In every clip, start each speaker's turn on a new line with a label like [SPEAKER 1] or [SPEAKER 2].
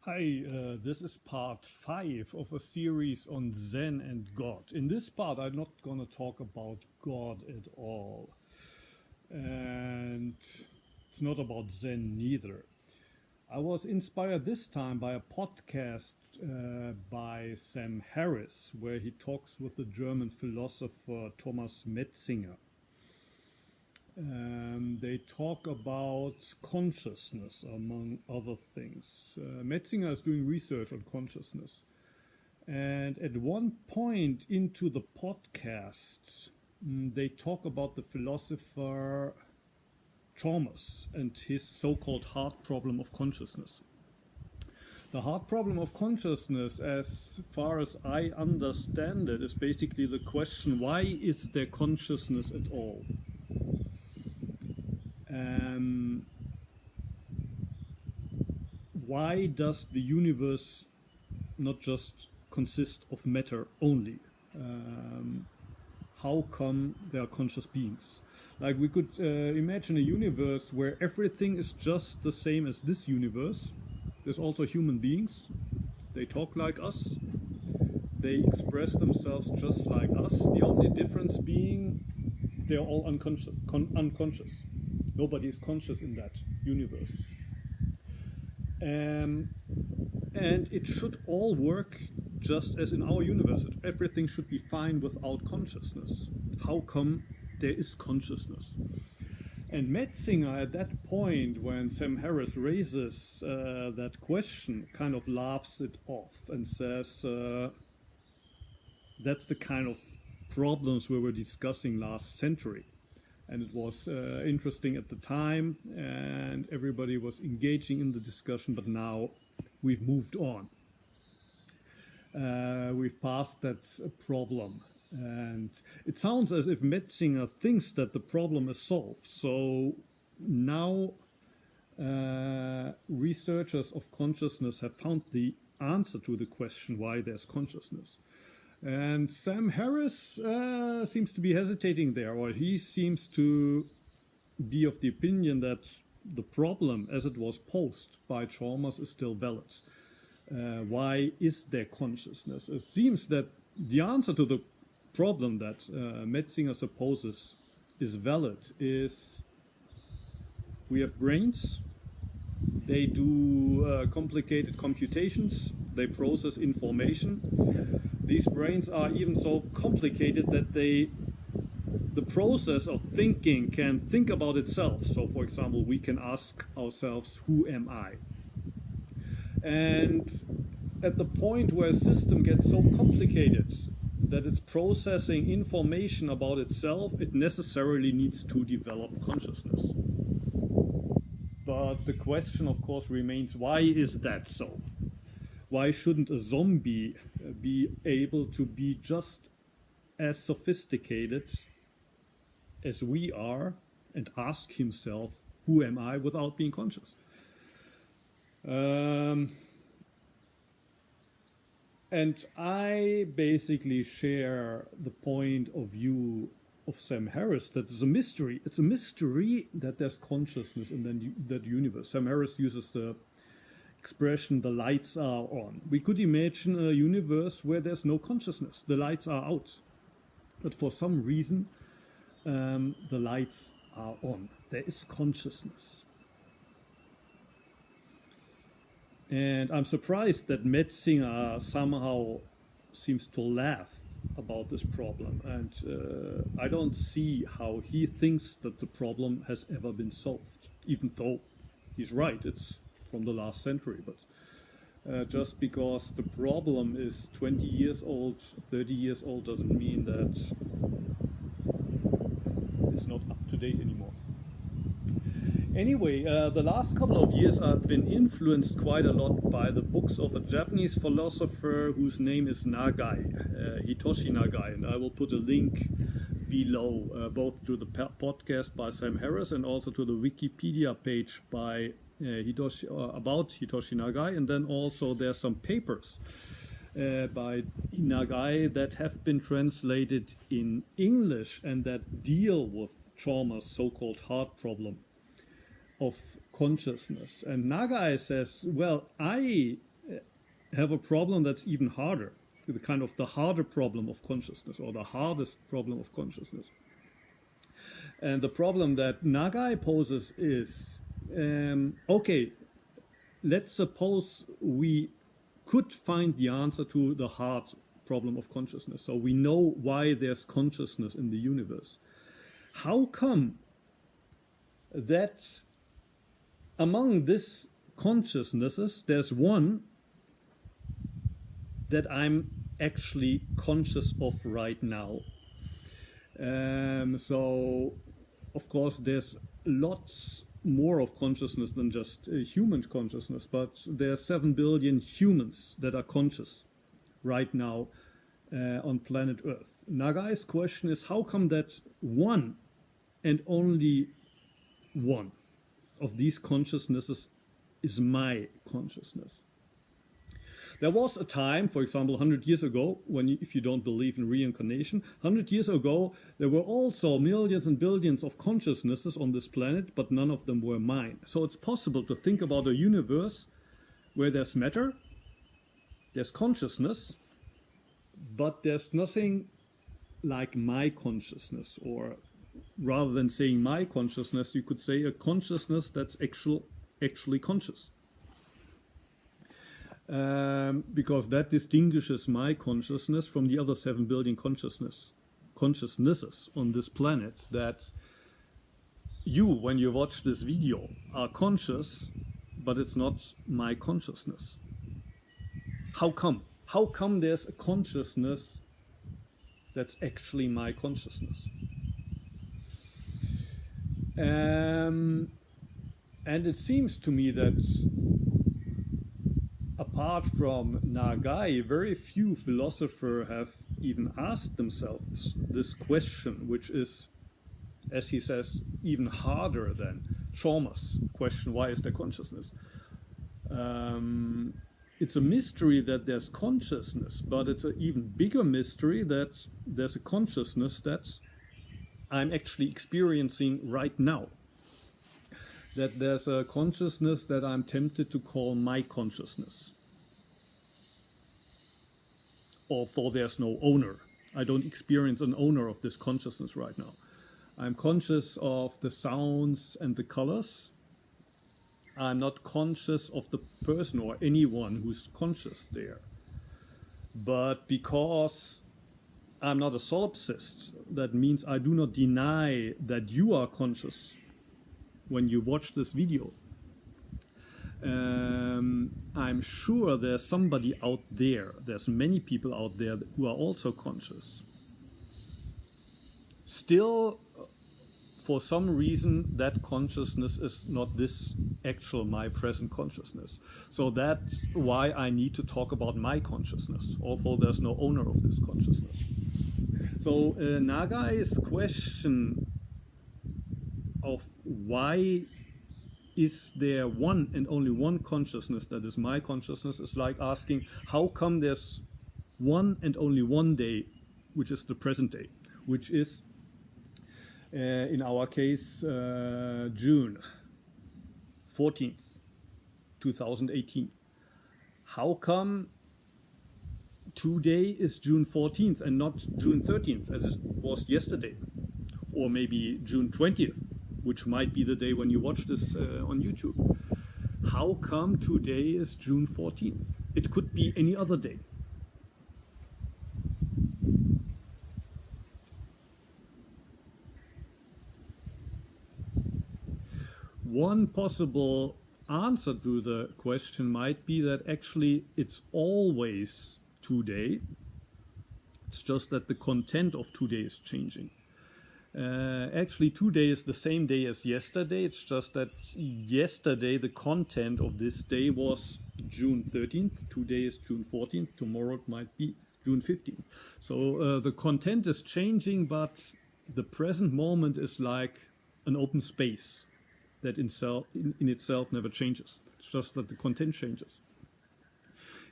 [SPEAKER 1] Hi, this is part 5 of a series on Zen and God. In this part, I'm not going to talk about God at all. And it's not about Zen neither. I was inspired this time by a podcast by Sam Harris, where he talks with the German philosopher Thomas Metzinger. They talk about consciousness, among other things. Metzinger is doing research on consciousness. And at one point into the podcast, they talk about the philosopher Chalmers and his so-called hard problem of consciousness. The hard problem of consciousness, as far as I understand it, is basically the question, why is there consciousness at all? Why does the universe not just consist of matter only? How come there are conscious beings? Like we could imagine a universe where everything is just the same as this universe. There's also human beings. They talk like us. They express themselves just like us. The only difference being they're all unconscious. Nobody is conscious in that universe. And it should all work just as in our universe. Everything should be fine without consciousness. How come there is consciousness? And Metzinger, at that point, when Sam Harris raises that question, kind of laughs it off and says, that's the kind of problems we were discussing last century. And it was interesting at the time, and everybody was engaging in the discussion, but now we've moved on. We've passed that problem. And it sounds as if Metzinger thinks that the problem is solved. So now researchers of consciousness have found the answer to the question why there's consciousness. And Sam Harris seems to be hesitating there, or he seems to be of the opinion that the problem as it was posed by Chalmers is still valid. Why is there consciousness? It seems that the answer to the problem that Metzinger supposes is valid is we have brains, they do complicated computations, they process information. These brains are even so complicated that the process of thinking can think about itself. So, for example, we can ask ourselves, who am I? And at the point where a system gets so complicated that it's processing information about itself, it necessarily needs to develop consciousness. But the question, of course, remains, why is that so? Why shouldn't a zombie be able to be just as sophisticated as we are and ask himself, who am I, without being conscious? And I basically share the point of view of Sam Harris that it's a mystery. It's a mystery that there's consciousness in that universe. Sam Harris uses the expression, the lights are on. We could imagine a universe where there's no consciousness. The lights are out. But for some reason, the lights are on. There is consciousness. And I'm surprised that Metzinger somehow seems to laugh about this problem. And I don't see how he thinks that the problem has ever been solved, even though he's right, it's from the last century. But just because the problem is 20 years old, 30 years old, doesn't mean that it's not up to date anymore. Anyway, the last couple of years I've been influenced quite a lot by the books of a Japanese philosopher whose name is Nagai, Hitoshi Nagai, and I will put a link below, both to the podcast by Sam Harris and also to the Wikipedia page by about Hitoshi Nagai, and then also there's some papers by Nagai that have been translated in English and that deal with Chalmers' so-called hard problem of consciousness. And Nagai says, well, I have a problem that's even harder, the kind of the harder problem of consciousness, or the hardest problem of consciousness. And the problem that Nagai poses is, okay, let's suppose we could find the answer to the hard problem of consciousness. So we know why there's consciousness in the universe. How come that among these consciousnesses, there's one that I'm actually conscious of right now? So, of course, there's lots more of consciousness than just human consciousness, but there are 7 billion humans that are conscious right now on planet Earth. Nagai's question is, how come that one and only one of these consciousnesses is my consciousness? There was a time, for example, 100 years ago, when if you don't believe in reincarnation, 100 years ago, there were also millions and billions of consciousnesses on this planet, but none of them were mine. So it's possible to think about a universe where there's matter, there's consciousness, but there's nothing like my consciousness, or rather than saying my consciousness, you could say a consciousness that's actually conscious. Because that distinguishes my consciousness from the other 7 billion consciousnesses on this planet, that you, when you watch this video, are conscious, but it's not my consciousness. How come? How come there's a consciousness that's actually my consciousness? And it seems to me that apart from Nagai, very few philosophers have even asked themselves this question, which is, as he says, even harder than Chalmers' question, why is there consciousness? It's a mystery that there's consciousness, but it's an even bigger mystery that there's a consciousness that I'm actually experiencing right now. That there's a consciousness that I'm tempted to call my consciousness. Although there's no owner. I don't experience an owner of this consciousness right now. I'm conscious of the sounds and the colors. I'm not conscious of the person or anyone who's conscious there. But because I'm not a solipsist, that means I do not deny that you are conscious when you watch this video. I'm sure there's somebody out there, there's many people out there who are also conscious. Still, for some reason, that consciousness is not this actual my present consciousness. So that's why I need to talk about my consciousness, although there's no owner of this consciousness. So Nagai's question of why is there one and only one consciousness that is my consciousness is like asking, how come there's one and only one day, which is the present day, which is in our case June 14th 2018. How come today is June 14th and not June 13th as it was yesterday, or maybe June 20th, which might be the day when you watch this on YouTube? How come today is June 14th? It could be any other day. One possible answer to the question might be that actually it's always today. It's just that the content of today is changing. Actually, today is the same day as yesterday. It's just that yesterday the content of this day was June 13th. Today is June 14th. Tomorrow it might be June 15th. So the content is changing, but the present moment is like an open space that in itself never changes. It's just that the content changes.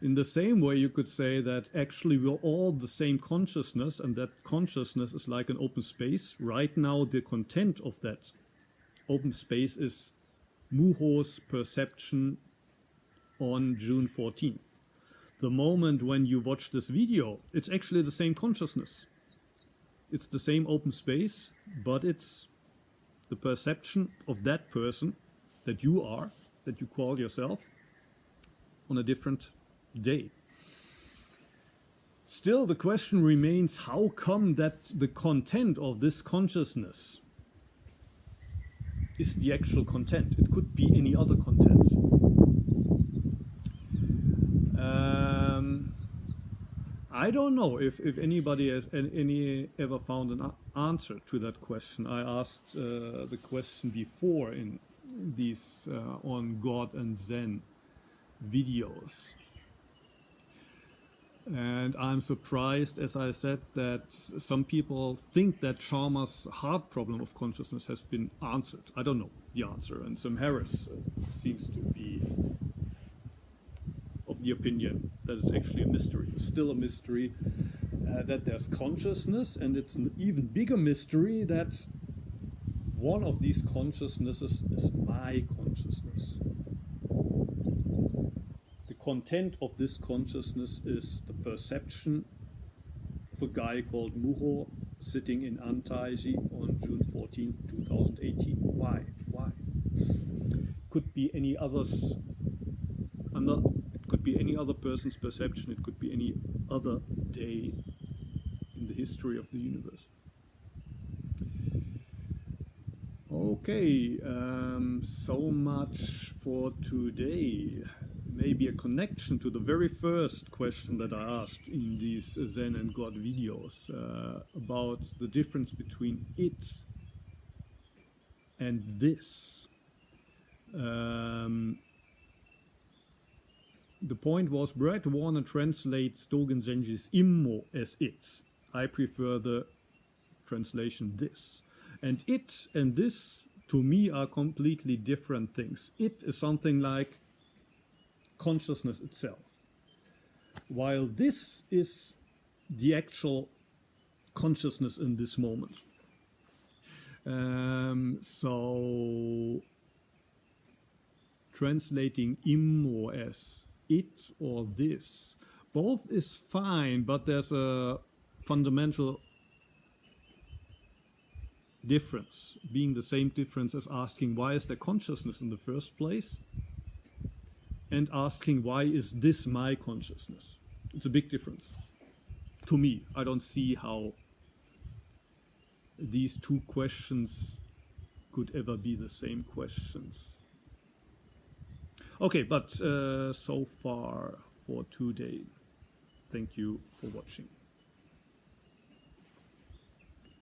[SPEAKER 1] In the same way, you could say that actually we're all the same consciousness, and that consciousness is like an open space. Right now, the content of that open space is Muho's perception on June 14th. the moment when you watch this video, it's actually the same consciousness. It's the same open space, but it's the perception of that person that you are, that you call yourself, on a different day. Still, the question remains, how come that the content of this consciousness is the actual content? It could be any other content. I don't know if anybody has ever found an answer to that question. I asked the question before in these on God and Zen videos. And I'm surprised, as I said, that some people think that Sharma's heart problem of consciousness has been answered. I don't know the answer. And Sam Harris seems to be of the opinion that it's actually a mystery. It's still a mystery that there's consciousness, and it's an even bigger mystery that one of these consciousnesses is my consciousness. The content of this consciousness is the perception of a guy called Muho sitting in Antaiji on June 14th, 2018. Why? Could be any others. It could be any other person's perception. It could be any other day in the history of the universe. Okay, so much for today. Maybe a connection to the very first question that I asked in these Zen and God videos about the difference between it and this. The point was, Brett Warner translates Dogen Zenji's immo as it. I prefer the translation this. And it and this, to me, are completely different things. It is something like consciousness itself, while this is the actual consciousness in this moment. So translating immo as it or this, both is fine, but there's a fundamental difference, being the same difference as asking why is there consciousness in the first place, and asking why is this my consciousness. It's a big difference. To me, I don't see how these two questions could ever be the same questions. Okay, but so far for today. Thank you for watching.